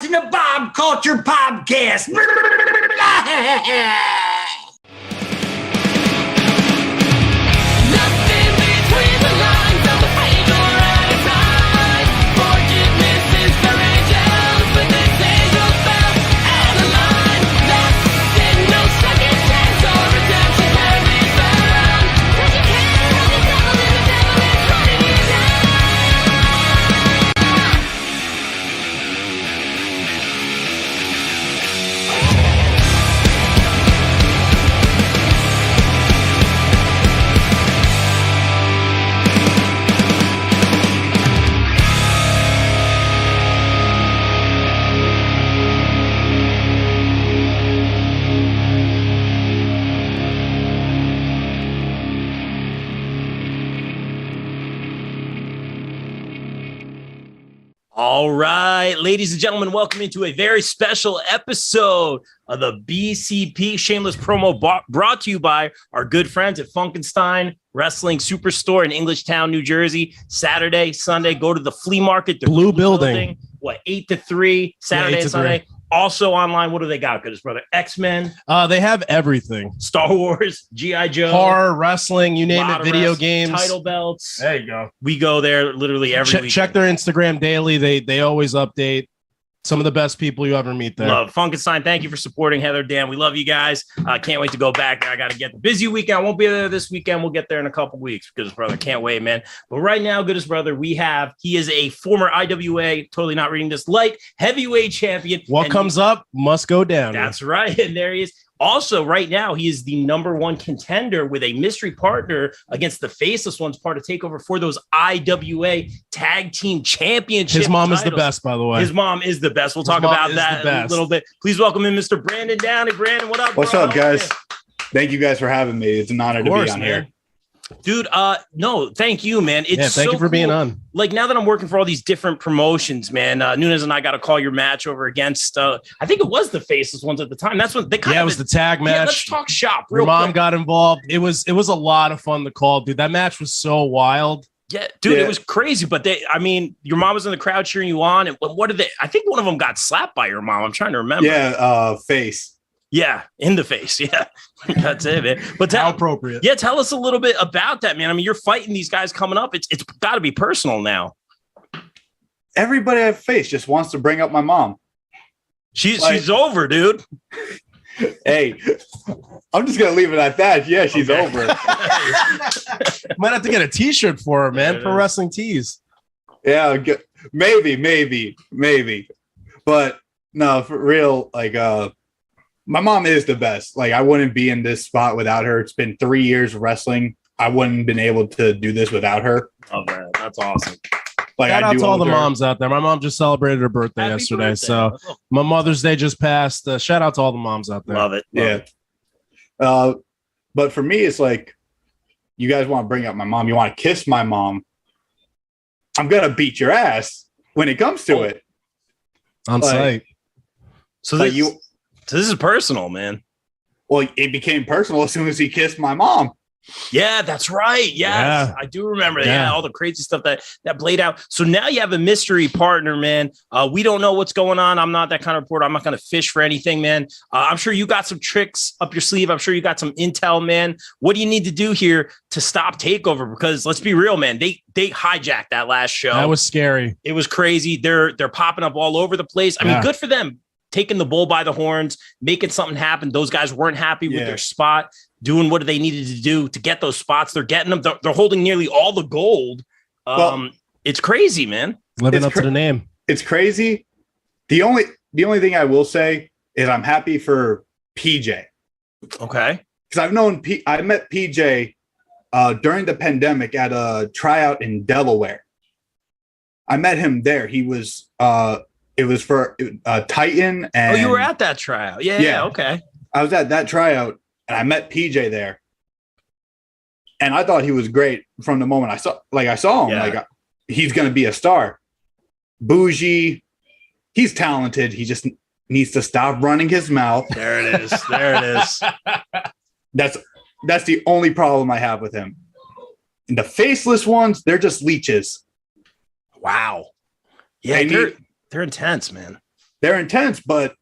watching the Bob Culture Podcast. Nothing between the lines of the page or at a time. Forgiveness is for angels, but this is about out of line. Lost in no second chance or redemption can be found. 'Cause you can't hold the devil and the devil is running you down. All right, ladies and gentlemen, welcome into a very special episode of the BCP Shameless Promo brought to you by our good friends at FunkenStein Wrestling Superstore in Englishtown, New Jersey. Saturday, Sunday, go to the flea market. The Blue building. What, 8 to 3, Saturday 8 to and Sunday. 3. Also online, what do they got? Goodness, brother. X-Men, They have everything. Star Wars, G.I. Joe. Horror, wrestling, you name lot it, of video wrestling, games. title belts. There you go. We go there literally every week. Check their Instagram daily. They always update. Some of the best people you ever meet there. Love FunkenStein. Thank you for supporting Heather, Dan. We love you guys. Can't wait to go back there. I got to get the busy weekend. I won't be there this weekend. We'll get there in a couple weeks. Goodness, brother. Can't wait, man. But right now, goodness, brother, he is a former IWA, totally not reading this, light heavyweight champion. What comes up must go down. That's right. And there he is. Also, right now, he is the #1 contender with a mystery partner against the Faceless Ones, part of Takeover for those IWA Tag Team Championship His mom is the titles. best, by the way. His mom is the best. We'll talk about that in a little bit. Please welcome in Mr. Brandon Downey. Brandon, what up? What's bro? up, guys? Thank you guys for having me. It's an honor to be on here. Dude, no, thank you, man. It's thank so you for being cool. on. Like, now that I'm working for all these different promotions, man, Nunes and I got to call your match over against, I think it was the Faceless Ones at the time. That's when they kind of. It was the tag match. Yeah, let's talk shop. Your Real mom quick. got involved. It was a lot of fun to call, dude. That match was so wild. Yeah, dude, Yeah. it was crazy. But your mom was in the crowd cheering you on. And what did they? I think one of them got slapped by your mom. I'm trying to remember. Yeah, face. Yeah, in the face. Yeah, that's it, man. But How appropriate. Yeah, tell us a little bit about that, man. I mean, you're fighting these guys coming up. It's got to be personal now. Everybody I've faced just wants to bring up my mom. She's over, dude. Hey, I'm just gonna leave it at that. Yeah, she's Okay. over. Might have to get a T-shirt for her, man. Yeah, Pro Wrestling Tees. Yeah, maybe. But no, for real, like my mom is the best. Like, I wouldn't be in this spot without her. It's been 3 years of wrestling. I wouldn't have been able to do this without her. Oh, man, that's awesome. Like, Shout I out do to all the owe her. moms out there. My mom just celebrated her birthday Happy yesterday. birthday. So my Mother's Day just passed. Shout out to all the moms out there. Love it. Yeah. But for me, it's like, you guys want to bring up my mom. You want to kiss my mom. I'm gonna beat your ass when it comes to it. On Like, site. So Like this, so this is personal, man. Well, it became personal as soon as he kissed my mom. Yeah, that's right. Yes, Yeah. I do remember that. Yeah. Yeah, all the crazy stuff that played out. So now you have a mystery partner, man. We don't know what's going on. I'm not that kind of reporter. I'm not going to fish for anything, man. I'm sure you got some tricks up your sleeve. I'm sure you got some intel, man. What do you need to do here to stop Takeover? Because let's be real, man. They hijacked that last show. That was scary. It was crazy. They're popping up all over the place. I mean, Yeah. good for them. Taking the bull by the horns, making something happen. Those guys weren't happy with Yeah. their spot, doing what they needed to do to get those spots. They're getting them. They're holding nearly all the gold. It's crazy, man. Living It's up to the name. It's crazy. The only thing I will say is I'm happy for PJ, Okay. because I met PJ during the pandemic at a tryout in Delaware. I met him there. He was it was for Titan, and Oh, you were at that tryout. Yeah. Yeah. Okay. I was at that tryout, and I met PJ there, and I thought he was great from the moment I saw him. Yeah. Like, he's going to be a star. Bougie, he's talented. He just needs to stop running his mouth. There it is. There it is. That's the only problem I have with him. And the faceless ones, they're just leeches. Wow. Yeah, They they're intense, man. they're intense, but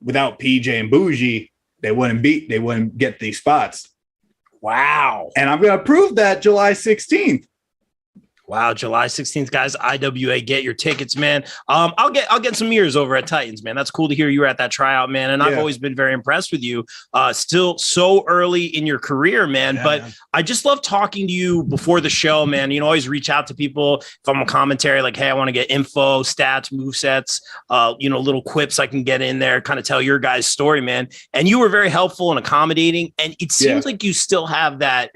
without PJ and Bougie, they wouldn't get these spots. Wow. And I'm going to prove that July 16th. Wow, July 16th, guys. IWA, get your tickets, man. I'll get some mirrors over at Titans, man. That's cool to hear you were at that tryout, man. And I've always been very impressed with you. Still so early in your career, man. But I just love talking to you before the show, man. You know, always reach out to people if I'm on commentary, like, hey, I want to get info, stats, movesets, little quips I can get in there, kind of tell your guys' story, man. And you were very helpful and accommodating. And it seems like you still have that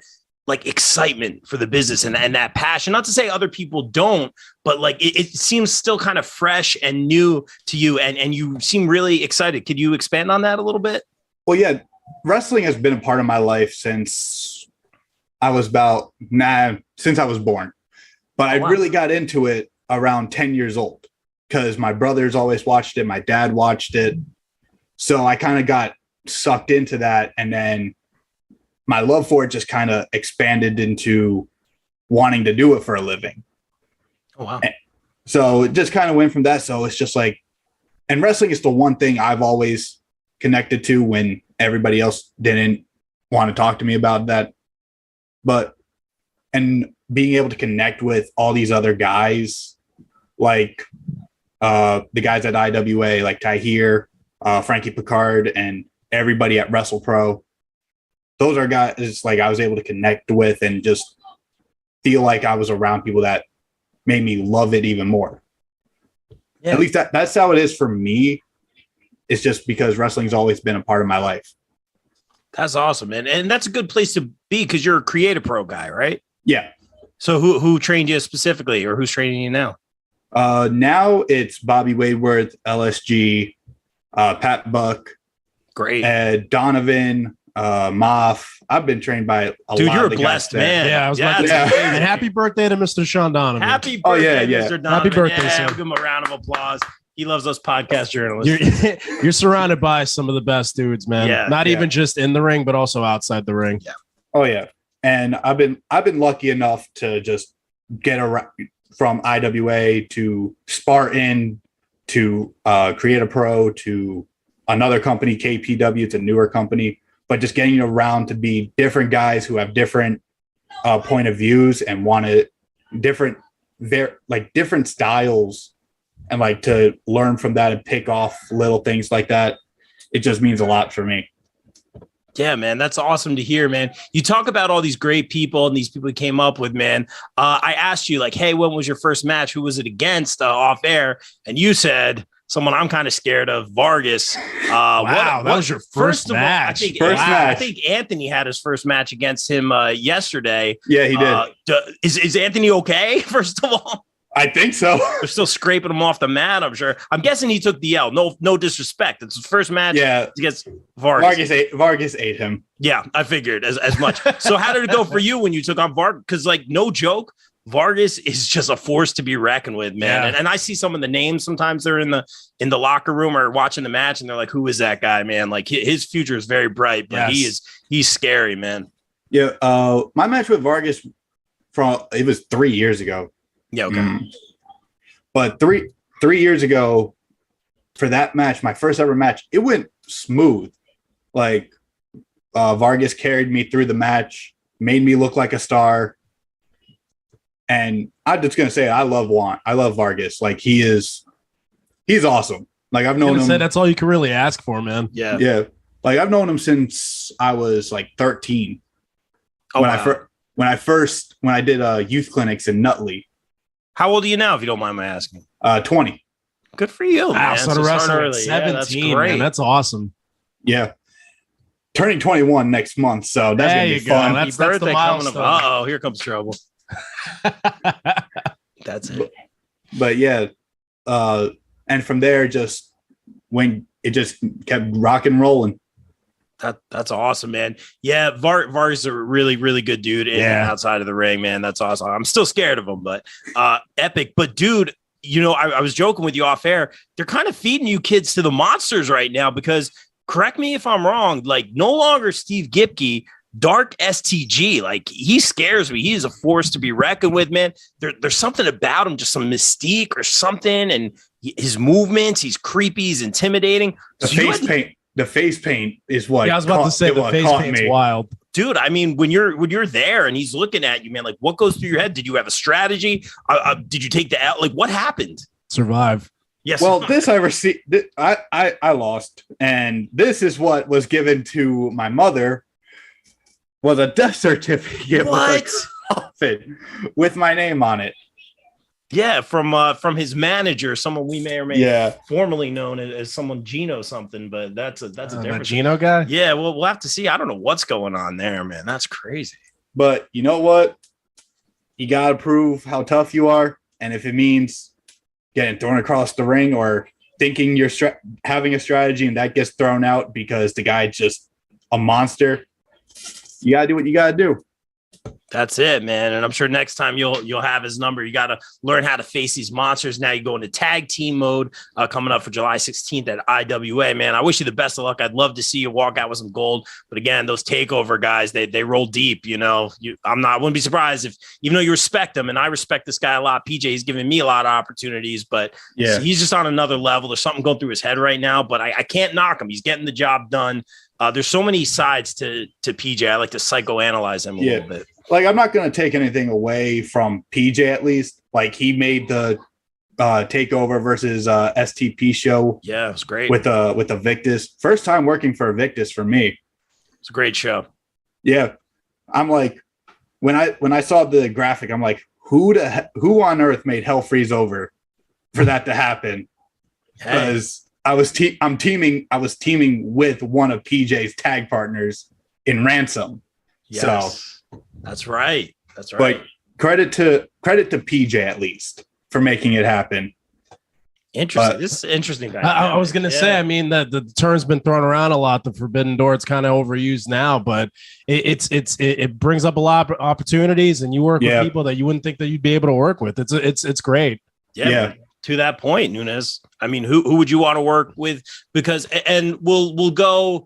like excitement for the business and that passion. Not to say other people don't, but like it seems still kind of fresh and new to you, and you seem really excited. Could you expand on that a little bit? Well, yeah, wrestling has been a part of my life since I was since I was born. But I really got into it around 10 years old because my brothers always watched it. My dad watched it. So I kind of got sucked into that, and then my love for it just kind of expanded into wanting to do it for a living. Oh, wow. So it just kind of went from that. So it's just like, and wrestling is the one thing I've always connected to when everybody else didn't want to talk to me about that. And being able to connect with all these other guys, like the guys at IWA, like Tahir, Frankie Picard, and everybody at WrestlePro. Those are guys like I was able to connect with and just feel like I was around people that made me love it even more. Yeah. At least that's how it is for me. It's just because wrestling's always been a part of my life. That's awesome, man. And that's a good place to be because you're a Create-A-PRO guy, right? Yeah. So who trained you specifically, or who's training you now? Now it's Bobby Wadeworth, LSG, Pat Buck, great, Donovan, Moff. I've been trained by a dude. lot You're of a the blessed guys man. Yeah, I was about to say, and happy birthday to Mr. Sean Donovan. Happy birthday, Mr. Donovan. Happy birthday, yeah, sir. Give him a round of applause. He loves those podcast journalists. You're surrounded by some of the best dudes, man. Yeah, Not even just in the ring, but also outside the ring. Yeah. Oh yeah, and I've been lucky enough to just get around from IWA to Spartan to Create-A-PRO to another company, KPW. It's a newer company, but just getting around to be different guys who have different point of views and wanted different styles, and like to learn from that and pick off little things like that. It just means a lot for me. Yeah, man, that's awesome to hear, man. You talk about all these great people and these people you came up with, man. I asked you, like, hey, when was your first match? Who was it against off air? And you said someone I'm kind of scared of, Vargas. Wow, that was your first match. I think Anthony had his first match against him yesterday. Yeah, he did. Is Anthony okay, first of all? I think so. They're still scraping him off the mat, I'm sure. I'm guessing he took the L. No disrespect. It's his first match against Vargas. Vargas ate him. Yeah, I figured as much. So how did it go for you when you took on Vargas? Because, like, no joke, Vargas is just a force to be reckoned with, man. Yeah. And I see some of the names sometimes they're in the locker room or watching the match, and they're like, who is that guy, man? Like, his future is very bright, but he's scary, man. Yeah, my match with Vargas it was 3 years ago. Yeah, okay. But three years ago, for that match, my first ever match, it went smooth. Like Vargas carried me through the match, made me look like a star. And I'm just gonna say, I love Vargas. Like he's awesome. Like I've known him. That's all you can really ask for, man. Yeah, yeah. Like I've known him since I was like 13. Oh, when I did youth clinics in Nutley. How old are you now, if you don't mind my asking? 20. Good for you, man. Wow, started wrestling at 17, that's great. man. That's awesome. Yeah. Turning 21 next month, so that's going to be fun. That's the milestone. Uh-oh, here comes trouble. That's it. But yeah, and from there, just when it just kept rock and rolling. That's awesome, man. Yeah, Vargas is a really, really good dude outside of the ring, man. That's awesome. I'm still scared of him, but epic. But dude, you know, I was joking with you off air. They're kind of feeding you kids to the monsters right now because, correct me if I'm wrong, like no longer Steve Gipke, Dark STG, like he scares me. He is a force to be reckoned with, man. There's something about him, just some mystique or something, and his movements. He's creepy. He's intimidating. The face paint is what. Yeah, I was about to say the face paint's wild. Dude, I mean, when you're there and he's looking at you, man, like what goes through your head? Did you have a strategy? Did you take the L? Like what happened? Survive. Yes. Well, this I received. I lost, and this is what was given to my mother. Was a death certificate What? with a coffin with my name on it. Yeah, from his manager, someone we may or may formerly known as someone Gino something, but that's a different Gino guy. Yeah, well, we'll have to see. I don't know what's going on there, man. That's crazy. But you know what? You gotta prove how tough you are, and if it means getting thrown across the ring or thinking you're having a strategy and that gets thrown out because the guy's just a monster, you gotta do what you gotta do. That's it, man. And I'm sure next time you'll have his number. You got to learn how to face these monsters. Now you go into tag team mode coming up for July 16th at IWA, man. I wish you the best of luck. I'd love to see you walk out with some gold. But again, those takeover guys, they roll deep, you know. I wouldn't be surprised if, even though you respect him, and I respect this guy a lot, PJ, he's given me a lot of opportunities, but he's just on another level. There's something going through his head right now, but I can't knock him. He's getting the job done. There's so many sides to PJ. I like to psychoanalyze him a little bit. Like, I'm not going to take anything away from PJ, at least. Like, he made the Takeover versus STP show. Yeah, it was great. With a Victus. First time working for a Victus for me. It's a great show. Yeah. I'm like, when I saw the graphic, I'm like, who on earth made Hell Freeze over for that to happen? Because I was teaming with one of PJ's tag partners in Ransom. Yes. So that's right. That's right. But credit to PJ at least for making it happen. Interesting. This is interesting. I was going to say, I mean, the term's been thrown around a lot. The Forbidden Door, it's kind of overused now, but it brings up a lot of opportunities, and you work with people that you wouldn't think that you'd be able to work with. It's great. Yeah. To that point, Nunes, I mean, who would you want to work with? Because, and we'll go,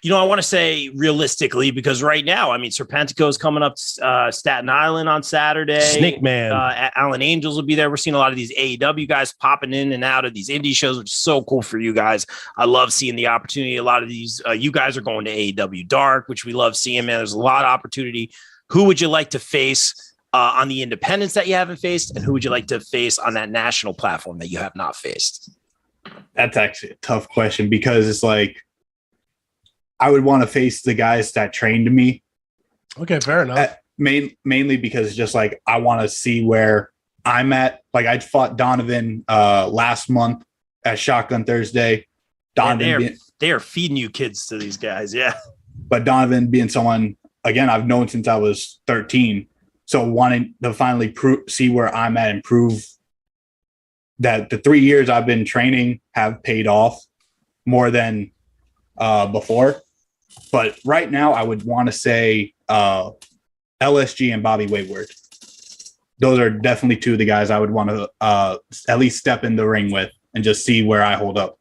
you know, I want to say realistically, because right now, I mean, Serpentico is coming up Staten Island on Saturday. Snake Man. Alan Angels will be there. We're seeing a lot of these AEW guys popping in and out of these indie shows, which is so cool for you guys. I love seeing the opportunity. A lot of these, you guys are going to AEW Dark, which we love seeing, man. There's a lot of opportunity. Who would you like to face on the independents that you haven't faced? And who would you like to face on that national platform that you have not faced? That's actually a tough question, because it's like, I would want to face the guys that trained me. Okay, fair enough. Mainly because it's just like, I want to see where I'm at. Like, I fought Donovan last month at Shotgun Thursday. Donovan, they are feeding you kids to these guys. Yeah. But Donovan being someone, again, I've known since I was 13. So wanting to finally see where I'm at and prove that the 3 years I've been training have paid off more than before. But right now, I would want to say LSG and Bobby Wayward. Those are definitely two of the guys I would want to at least step in the ring with and just see where I hold up.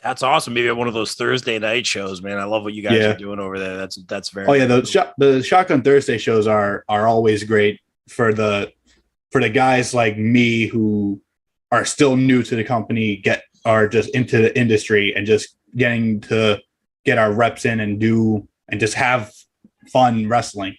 That's awesome. Maybe at one of those Thursday night shows, man. I love what you guys are doing over there. That's very. Oh yeah, the Shotgun Thursday shows are always great for the guys like me who are still new to the company, are just into the industry and just getting to get our reps in and just have fun wrestling.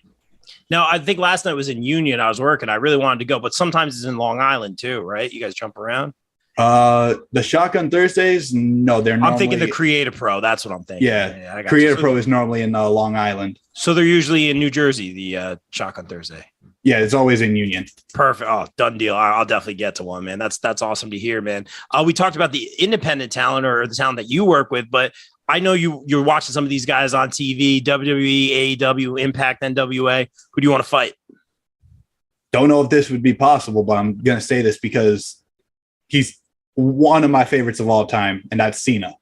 Now, I think last night was in Union. I was working. I really wanted to go, but sometimes it's in Long Island too, right? You guys jump around. The Shotgun Thursdays, no, they're normally, I'm thinking the Create-A-PRO. That's what I'm thinking. Yeah, Create-A-PRO is normally in Long Island. So they're usually in New Jersey, the Shotgun Thursday. Yeah, it's always in Union. Perfect. Oh, done deal. I'll definitely get to one, man. That's awesome to hear, man. We talked about the independent talent or the talent that you work with, but I know you're watching some of these guys on TV, WWE, AEW, Impact, NWA. Who do you want to fight? Don't know if this would be possible, but I'm going to say this because he's one of my favorites of all time, and that's Cena.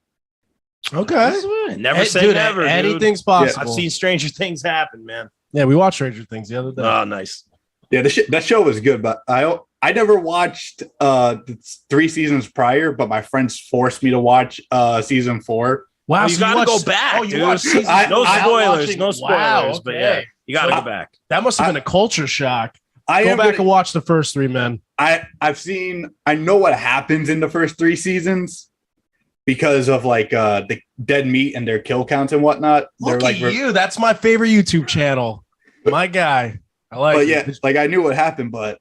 Okay. Never say never. Anything's possible. I've seen stranger things happen, man. Yeah, we watched Stranger Things the other day. Oh, nice. Yeah, that show was good, but I never watched the 3 seasons prior, but my friends forced me to watch season 4, Wow, you gotta go back. you dude. watched season No I- spoilers, no Wow, spoilers. But yeah, okay. you gotta So- go back. That must have been a culture shock. I Go am back gonna- and watch the first 3 men. I know what happens in the first 3 seasons because of like the dead meat and their kill counts and whatnot. Look They're at like, you. That's my favorite YouTube channel. My guy. I like but it. yeah, like I knew what happened, but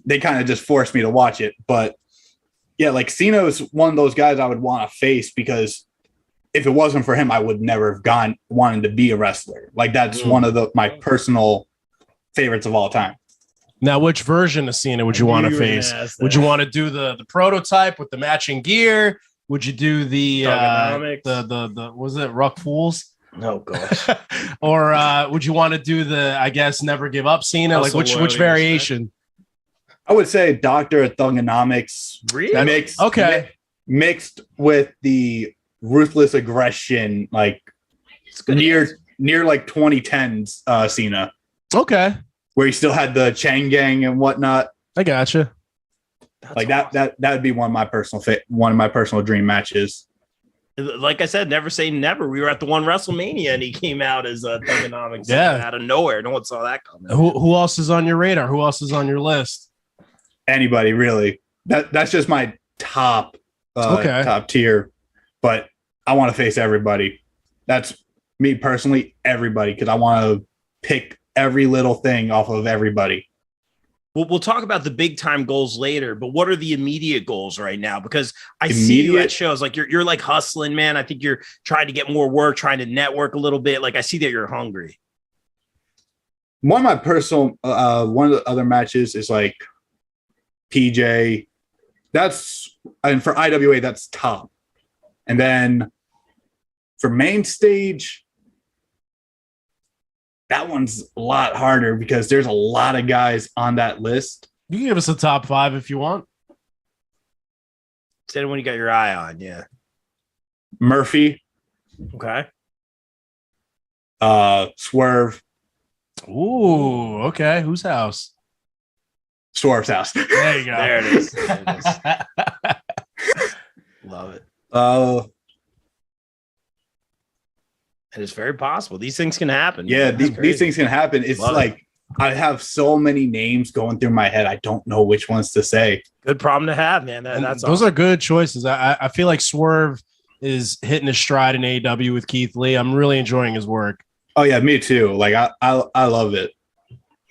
they kind of just forced me to watch it. But yeah, like Cena is one of those guys I would want to face because if it wasn't for him, I would never have wanted to be a wrestler. Like that's one of my personal favorites of all time. Now, which version of Cena would you want to face? Would you want to do the prototype with the matching gear? Would you do the was it Ruck Fools? Oh gosh. Or would you want to do the, I guess, never give up Cena? Like which variation? I would say Doctor of Thugonomics. Really? Mixed with the ruthless aggression, like near like 2010s Cena. Okay. Where he still had the Chang Gang and whatnot. I gotcha. Like that would be one of my personal dream matches. Like I said, never say never. We were at the one WrestleMania and he came out as Thugonomics out of nowhere. No one saw that coming. Who else is on your radar? Who else is on your list? Anybody really. That's just my top tier. But I want to face everybody. That's me personally, everybody, because I want to pick every little thing off of everybody. We'll talk about the big time goals later, but what are the immediate goals right now? Because I see you at shows like you're like hustling, man. I think you're trying to get more work, trying to network a little bit. Like I see that you're hungry. One of my personal, one of the other matches is like PJ. And for IWA, that's top. And then for main stage, that one's a lot harder because there's a lot of guys on that list. You can give us a top 5 if you want. Say when you got your eye on, yeah. Murphy. Okay. Swerve. Ooh, okay. Whose house? Swerve's house. There you go. There it is. There it is. Love it. And it's very possible. These things can happen. Yeah, these things can happen. It's Love like I have so many names going through my head. I don't know which ones to say. Good problem to have, man. Those are good choices. I feel like Swerve is hitting his stride in AEW with Keith Lee. I'm really enjoying his work. Oh yeah, me too. Like I love it.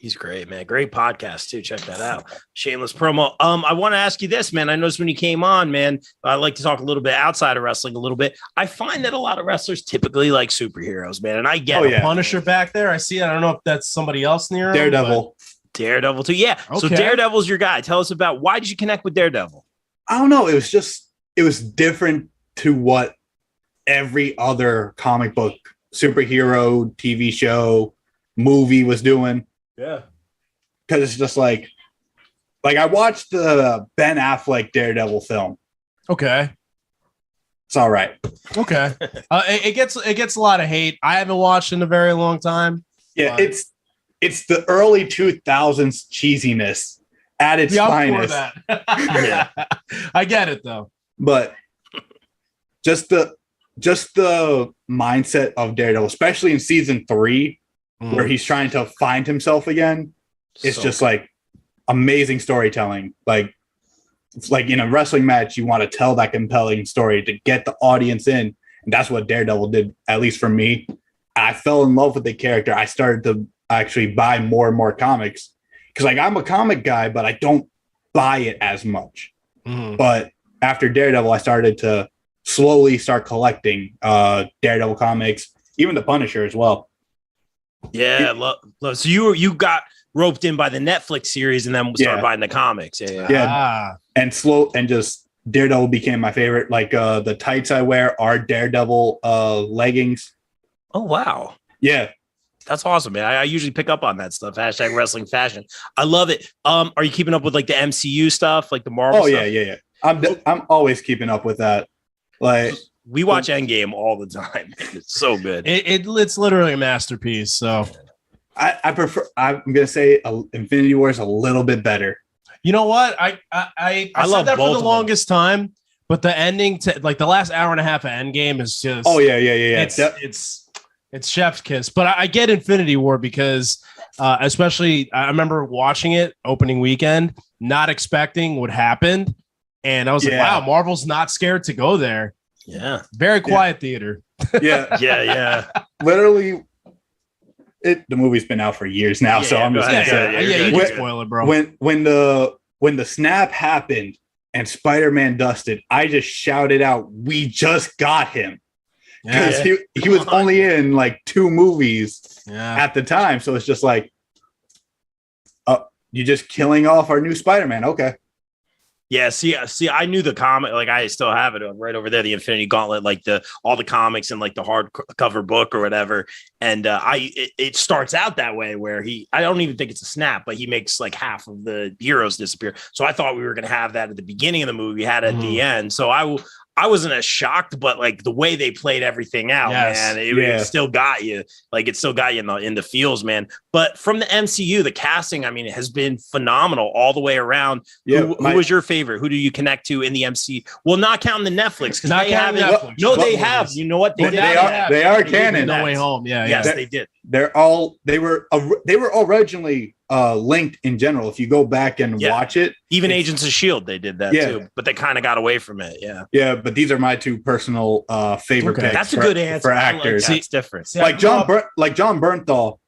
He's great, man. Great podcast too. Check that out. Shameless promo. I want to ask you this, man. I noticed when you came on, man, I like to talk a little bit outside of wrestling a little bit. I find that a lot of wrestlers typically like superheroes, man. And I get it. Punisher back there. I see it. I don't know if that's somebody else near him. Daredevil too. Yeah. Okay. So Daredevil's your guy. Tell us about why did you connect with Daredevil? I don't know. It was different to what every other comic book, superhero, TV show, movie was doing. Yeah. Because it's just like I watched the Ben Affleck Daredevil film. Okay. It's all right. Okay. It gets a lot of hate. I haven't watched in a very long time. Yeah, it's the early 2000s cheesiness at its finest. Yeah. I get it though. But just the mindset of Daredevil, especially in season 3, where he's trying to find himself again, it's just like amazing storytelling. Like it's like in a wrestling match, you want to tell that compelling story to get the audience in, and that's what Daredevil did, at least for me. I fell in love with the character. I started to actually buy more and more comics because like I'm a comic guy, but I don't buy it as much. But after Daredevil, I started to slowly start collecting Daredevil comics, even the Punisher as well. Yeah, love. So you got roped in by the Netflix series and then started buying the comics. Yeah. And just Daredevil became my favorite. Like the tights I wear are Daredevil leggings. Oh wow. Yeah. That's awesome, man. I usually pick up on that stuff. # wrestling fashion. I love it. Are you keeping up with like the MCU stuff, like the Marvel stuff? Yeah. I'm always keeping up with that. Like we watch Endgame all the time. It's so good. It's literally a masterpiece. So I prefer. I'm gonna say Infinity War is a little bit better. You know what? I love that for the longest time, But the ending to like the last hour and a half of Endgame is just It's chef's kiss. But I get Infinity War because especially I remember watching it opening weekend, not expecting what happened. And I was like, wow, Marvel's not scared to go there. Yeah. Very quiet theater. Yeah. Literally, the movie's been out for years now, so I'm just gonna say, you can spoil it, bro. When the snap happened and Spider-Man dusted, I just shouted out, "We just got him!" Because he was only in like 2 movies at the time, so it's just like, you're just killing off our new Spider-Man. Okay. Yeah, see, I knew the comic, like I still have it right over there, the Infinity Gauntlet, like all the comics and like the hardcover book or whatever. And it starts out that way where I don't even think it's a snap, but he makes like half of the heroes disappear. So I thought we were going to have that at the beginning of the movie, had it at the end. So I wasn't as shocked, but like the way they played everything out, man, it still got you. Like it still got you in the feels, man. But from the MCU, the casting, I mean, it has been phenomenal all the way around. Yeah, who was your favorite? Who do you connect to in the MCU? Well, not counting the Netflix because they haven't. Netflix. No, they have. You know what? They are canon. No Way Home. Yes, they did. They were originally linked in general. If you go back and watch it, even Agents of S.H.I.E.L.D., they did that too, but they kind of got away from it. Yeah, but these are my 2 personal favorite picks. That's a good answer for actors. That's different. Like John Bernthal,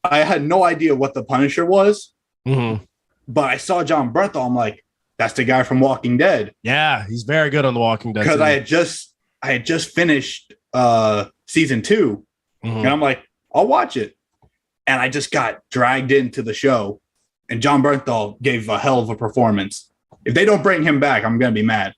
I had no idea what the Punisher was, but I saw John Bernthal. I'm like, that's the guy from Walking Dead. Yeah, he's very good on The Walking Dead. Because I had just finished season 2, and I'm like, I'll watch it. And I just got dragged into the show, and John Bernthal gave a hell of a performance. If they don't bring him back, I'm gonna be mad.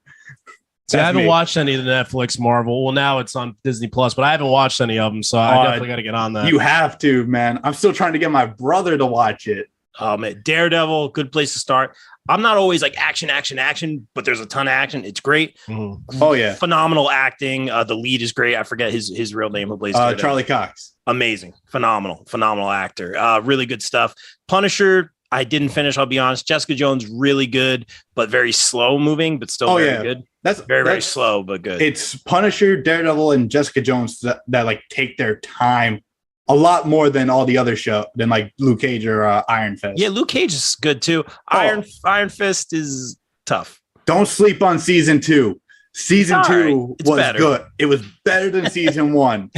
I haven't watched any of the Netflix Marvel. Well, now it's on Disney Plus, but I haven't watched any of them, so I definitely got to get on that. You have to, man. I'm still trying to get my brother to watch it. Oh man, Daredevil, good place to start. I'm not always like action, but there's a ton of action. It's great. Oh yeah, phenomenal acting. The lead is great. I forget his real name. Who plays Charlie Cox? Amazing, phenomenal actor. Really good stuff. Punisher, I didn't finish. I'll be honest. Jessica Jones, really good, but very slow moving, but still very good. That's very slow, but good. It's Punisher, Daredevil, and Jessica Jones that like take their time a lot more than all the other show than like Luke Cage or Iron Fist. Yeah, Luke Cage is good too. Iron Fist is tough. Don't sleep on season 2. Season 2 was good. It was better than season 1.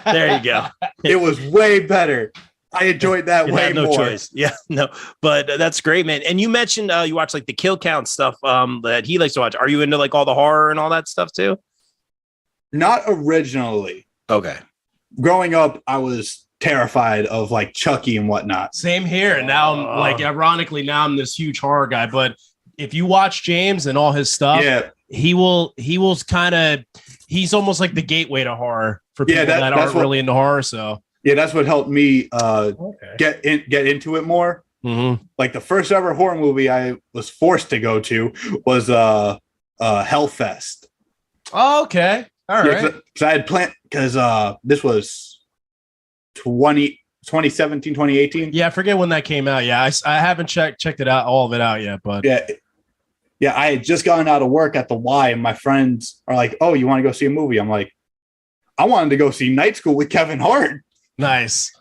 There you go. It was way better. I enjoyed that way more. Choice. Yeah, no, but that's great, man. And you mentioned you watch like the kill count stuff that he likes to watch. Are you into like all the horror and all that stuff too? Not originally. Okay. Growing up, I was terrified of like Chucky and whatnot. Same here. And now I'm like, ironically, now I'm this huge horror guy. But if you watch James and all his stuff, he will kind of, he's almost like the gateway to horror for people that aren't really into horror. So yeah, that's what helped me get into it more. Like the first ever horror movie I was forced to go to was Hellfest. Oh, okay. All right. So I had planned because this was 2017, 2018. Yeah, I forget when that came out. Yeah, I haven't checked it out, all of it out yet. But yeah, I had just gotten out of work at the Y, and my friends are like, "Oh, you want to go see a movie?" I'm like, "I wanted to go see Night School with Kevin Hart." Nice.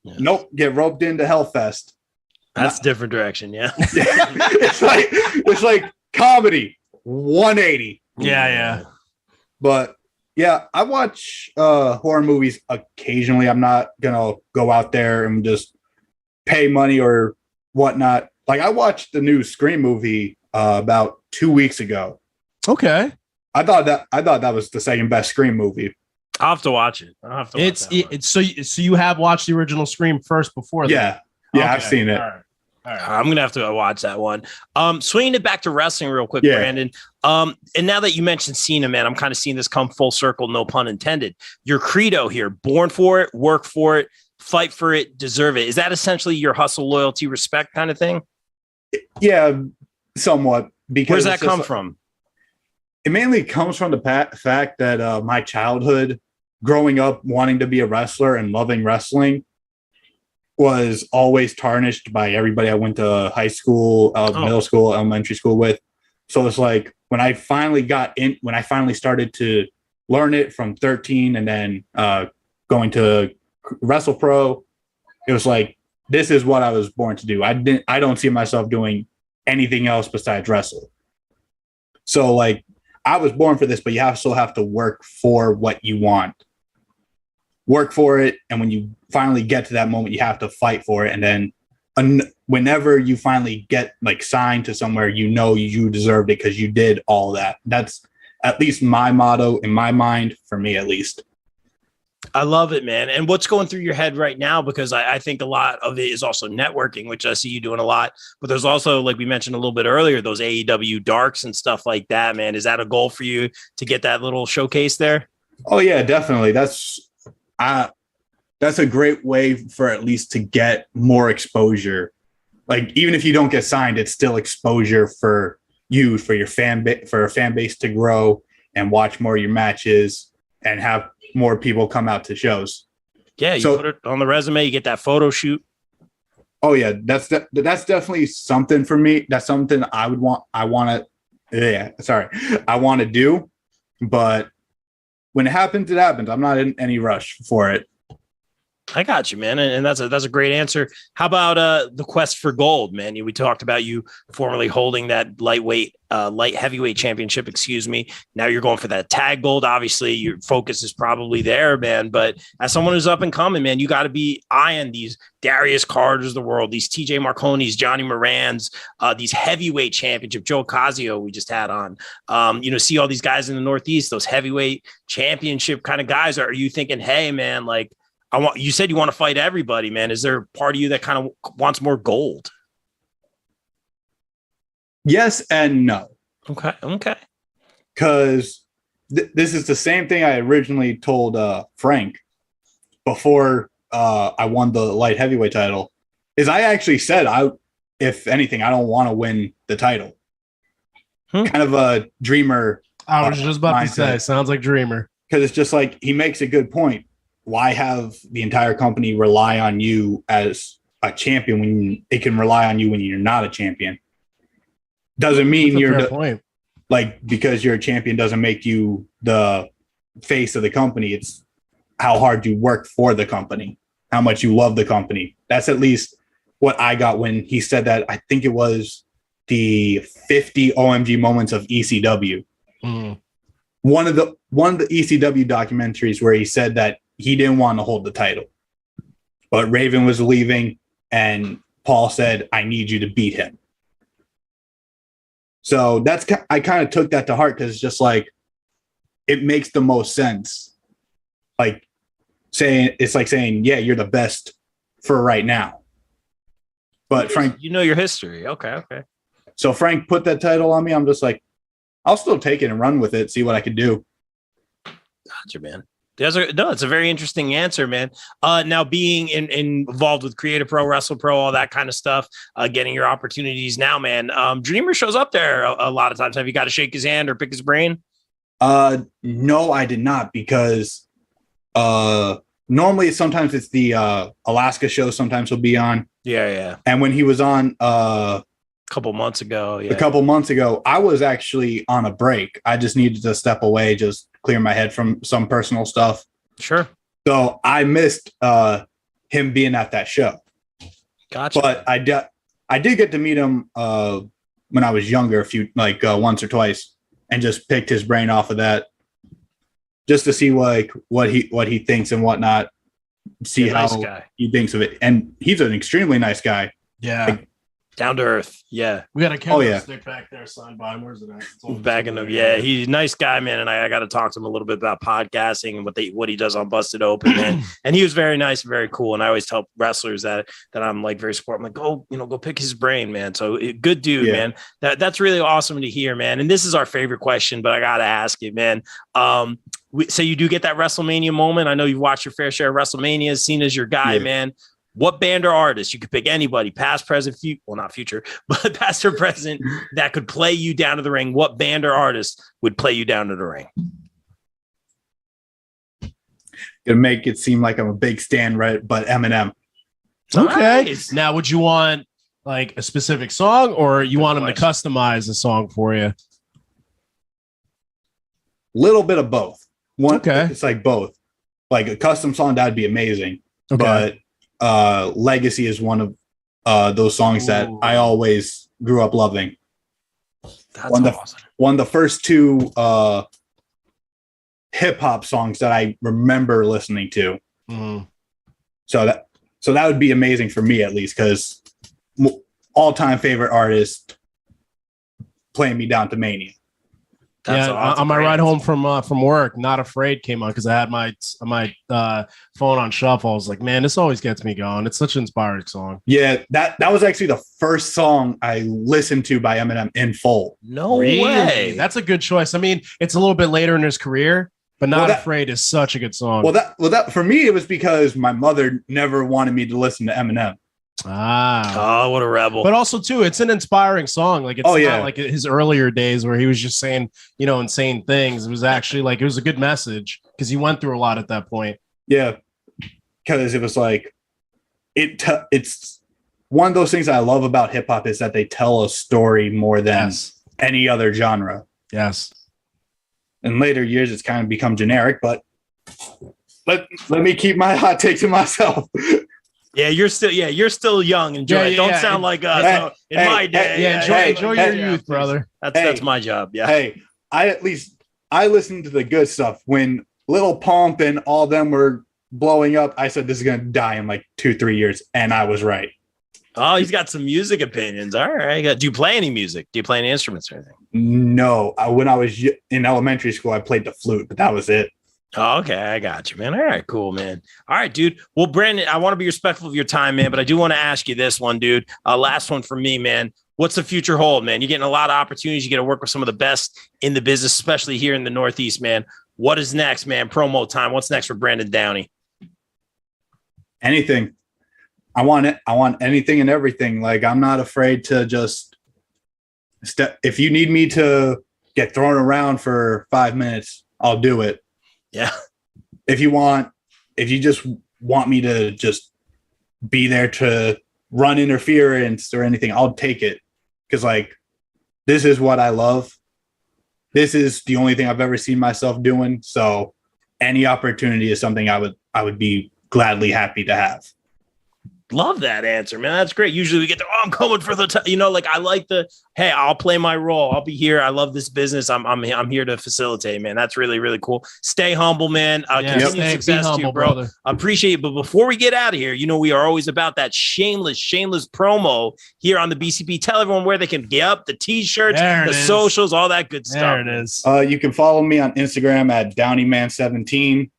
Yeah. Nope, get roped into Hellfest. That's a different direction. Yeah. it's like comedy 180. Yeah. But yeah, I watch horror movies occasionally. I'm not gonna go out there and just pay money or whatnot. Like I watched the new Scream movie about 2 weeks ago. Okay. I thought that was the second best Scream movie. I'll have to watch it. It's so you have watched the original Scream first before that? Yeah, I've seen it. All right. I'm gonna have to watch that one. Swinging it back to wrestling real quick, Brandon. And now that you mentioned Cena, man, I'm kind of seeing this come full circle, no pun intended. Your credo here: born for it, work for it, fight for it, deserve it. Is that essentially your hustle, loyalty, respect kind of thing? Yeah, somewhat. Because where's that come from? It mainly comes from the fact that my childhood, growing up wanting to be a wrestler and loving wrestling, was always tarnished by everybody I went to high school, middle school, elementary school with. So it's like when I finally started to learn it from 13 and then going to WrestlePro, it was like, this is what I was born to do. I don't see myself doing anything else besides wrestle. So like, I was born for this, but you also have to work for what you want. Work for it, and when you finally get to that moment, you have to fight for it. And then whenever you finally get like signed to somewhere, you know you deserved it because you did all that. That's at least my motto in my mind, for me at least. I love it, man. And what's going through your head right now? Because I think a lot of it is also networking, which I see you doing a lot. But there's also, like we mentioned a little bit earlier, those AEW darks and stuff like that, man. Is that a goal for you to get that little showcase there? Oh, yeah, definitely. That's a great way for at least to get more exposure. Like, even if you don't get signed, it's still exposure for you, for your for a fan base to grow and watch more of your matches and have more people come out to shows. Yeah, you put it on the resume, you get that photo shoot. Oh yeah, that's definitely something for me. That's something I want to do, but when it happens, it happens. I'm not in any rush for it. I got you, man. And that's a great answer. How about the quest for gold, man? We talked about you formerly holding that light heavyweight championship, Now you're going for that tag gold. Obviously, your focus is probably there, man. But as someone who's up and coming, man, you got to be eyeing these Darius Carters of the world, these TJ Marconis, Johnny Morans, these heavyweight championship, Joe Casio we just had on. See all these guys in the Northeast, those heavyweight championship kind of guys. Are you thinking, hey, man, like, you said you want to fight everybody, man. Is there a part of you that kind of wants more gold? Yes and no. Okay. Because this is the same thing I originally told Frank before I won the light heavyweight title. Is I actually said, if anything, I don't want to win the title. Kind of a dreamer. I was just about to say, sounds like dreamer. Because it's just like, he makes a good point. Why have the entire company rely on you as a champion when it can rely on you when you're not a champion? Doesn't mean you're because you're a champion doesn't make you the face of the company. It's how hard you work for the company, how much you love the company. That's at least what I got when he said that. I think it was the 50 OMG moments of ECW. One of the ECW documentaries where he said that he didn't want to hold the title, but Raven was leaving and Paul said, I need you to beat him. So I kind of took that to heart, because it's just like, it makes the most sense. Like saying, yeah, you're the best for right now. But Frank, you know your history. Okay. So Frank put that title on me. I'm just like, I'll still take it and run with it, see what I can do. Gotcha, man. It's a very interesting answer, man. Now being involved with Create-A-PRO, WrestlePro, all that kind of stuff, getting your opportunities now, man. Dreamer shows up there a lot of times. Have you got to shake his hand or pick his brain? No, I did not, because normally sometimes it's the Alaska show. Sometimes he'll be on. Yeah. And when he was on a couple months ago, I was actually on a break. I just needed to step away, just clear my head from some personal stuff. Sure. So I missed him being at that show. Gotcha. But I did get to meet him when I was younger, once or twice, and just picked his brain off of that, just to see what he thinks and whatnot. See how he thinks of it, and he's an extremely nice guy. Yeah. Down to earth. Yeah. We got a camera stick back there signed by him. Where's it at? Backing him. Yeah. He's a nice guy, man. And I got to talk to him a little bit about podcasting and what he does on Busted Open, man. And he was very nice and very cool. And I always tell wrestlers that I'm like very supportive. I'm like, go pick his brain, man. So good dude, man. That's really awesome to hear, man. And this is our favorite question, but I got to ask it, man. So you do get that WrestleMania moment. I know you've watched your fair share of WrestleManias, seen as your guy, man. What band or artist, you could pick anybody, past, present, not future, but past or present, that could play you down to the ring. What band or artist would play you down to the ring? Gonna make it seem like I'm a big stan, right? But Eminem. Okay. Nice. Now, would you want like a specific song, or you want him to customize a song for you? Little bit of both. Okay. It's like both. Like a custom song, that'd be amazing. Okay. But Legacy is one of those songs that I always grew up loving. That's awesome. One of the first two hip hop songs that I remember listening to. Mhm. So that would be amazing for me, at least, because all-time favorite artist playing me down to Mania. That's on my ride home from work, Not Afraid came on because I had my phone on shuffle. I was like, man, this always gets me going. It's such an inspiring song. Yeah, that was actually the first song I listened to by Eminem in full. No way. That's a good choice. I mean, it's a little bit later in his career, but Not Afraid is such a good song. Well, that for me, it was because my mother never wanted me to listen to Eminem. Oh, what a rebel. But also too, it's an inspiring song. Like it's not like his earlier days where he was just saying, insane things. It was actually like, it was a good message because he went through a lot at that point. Yeah. Because it was like, it's one of those things I love about hip hop is that they tell a story more than any other genre. Yes. In later years, it's kind of become generic, but let me keep my hot take to myself. Yeah, you're still young. Enjoy it. Don't sound like us. In my day. Enjoy your youth, brother. That's my job. Yeah. Hey, I listened to the good stuff. When Lil Pump and all them were blowing up, I said this is gonna die in like 2-3 years, and I was right. Oh, he's got some music opinions. All right. Do you play any music? Do you play any instruments or anything? No. When I was in elementary school, I played the flute, but that was it. Oh, okay. I got you, man. All right, cool, man. All right, dude. Well, Brandon, I want to be respectful of your time, man, but I do want to ask you this one, dude. Last one for me, man. What's the future hold, man? You're getting a lot of opportunities. You get to work with some of the best in the business, especially here in the Northeast, man. What is next, man? Promo time. What's next for Brandon Downey? Anything. I want it. I want anything and everything. Like, I'm not afraid to just step. If you need me to get thrown around for 5 minutes, I'll do it. Yeah. If you just want me to just be there to run interference or anything, I'll take it. Because like, this is what I love. This is the only thing I've ever seen myself doing. So any opportunity is something I would be gladly happy to have. Love that answer, man. That's great. Usually we get the, I'm coming for the, like I like the, hey, I'll play my role. I'll be here. I love this business. I'm here to facilitate, man. That's really, really cool. Stay humble, man. Continue success to you, bro. Brother. Appreciate it. But before we get out of here, we are always about that shameless promo here on the BCP. Tell everyone where they can get up the t-shirts, the socials, all that good stuff. There it is. You can follow me on Instagram at DowneyMan17.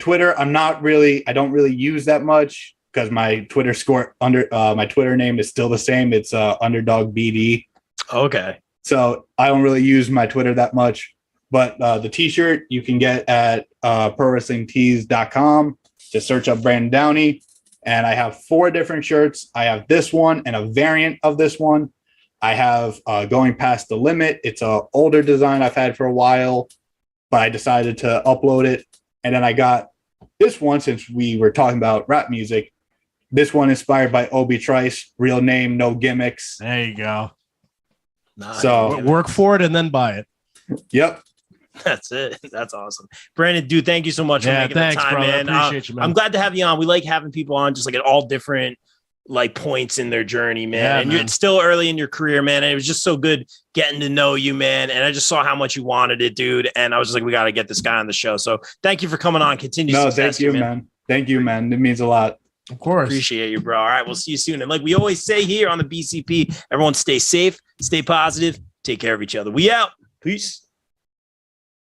Twitter, I don't really use that much, because my Twitter score my Twitter name is still the same. It's Underdog BD. Okay. So I don't really use my Twitter that much, but the t-shirt you can get at prowrestlingtees.com. Just search up Brandon Downey. And I have 4 different shirts. I have this one and a variant of this one. I have Going Past the Limit. It's an older design I've had for a while, but I decided to upload it. And then I got this one, since we were talking about rap music. This one inspired by Obi Trice, real name, no gimmicks. There you go. Nice. So work for it and then buy it. Yep. That's it. That's awesome. Brandon, dude, thank you so much for making the time, brother. man. Appreciate you, man. I'm glad to have you on. We like having people on just like at all different like points in their journey, man. Yeah, and man. you're still early in your career, man. And it was just so good getting to know you, man. And I just saw how much you wanted it, dude. And I was just like, we got to get this guy on the show. So thank you for coming on. Continue. Thank you, man. Thank you, man. It means a lot. Of course. Appreciate you, bro. All right. We'll see you soon. And like we always say here on the BCP, everyone stay safe, stay positive, take care of each other. We out. Peace.